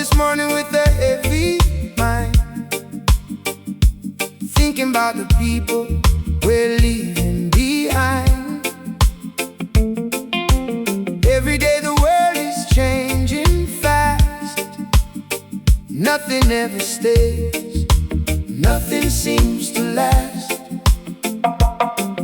this morning with a heavy mind, thinking about the people we're leaving behind. Every day the world is changing fast. Nothing ever stays, nothing seems to last.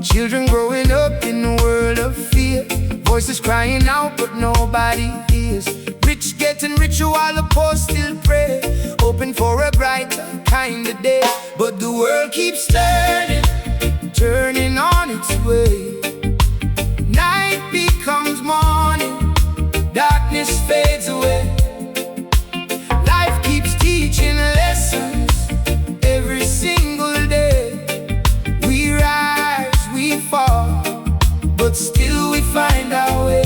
Children growing up in a world of fear, voices crying out but nobody hears. Rich getting richer while the poor still pray, hoping for a brighter kind of day. But the world keeps turning, turning on its way. Night becomes morning, darkness fades away. Life keeps teaching lessons every single day. We rise, we fall, but still we find our way.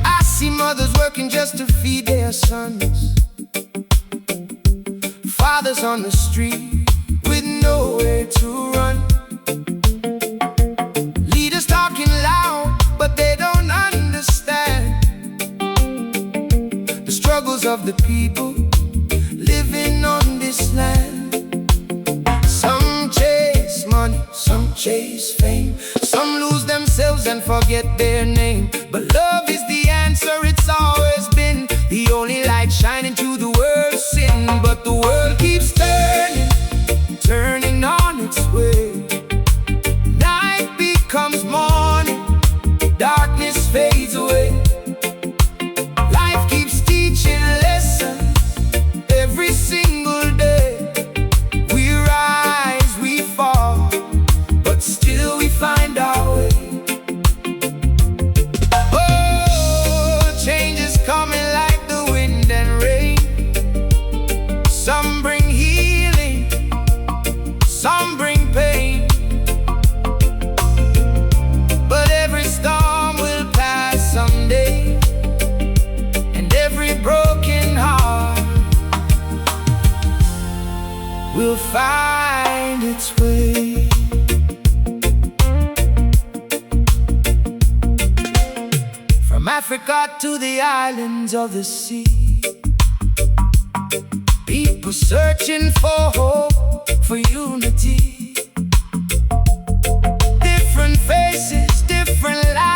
I see mothers working just to feed their sons, fathers on the street with nowhere to run, leaders talking loud but they don't understand the struggles of the people living on this land. Some chase money, some chase fame, some lose themselves and forget their name. But love is the answer, it's always been the only light shining through the world's sin. But the world keeps turning, turning on its way. Night becomes morning, darkness fades away. Life keeps teaching lessons every single day. We rise, we fall, but still we find our way. Oh, change is coming like the wind and rain. Some bring healing, some bring pain, but every storm will pass someday, and every broken heart will find its way. From Africa to the islands of the sea, people searching for hope, for unity. Different faces, different lives,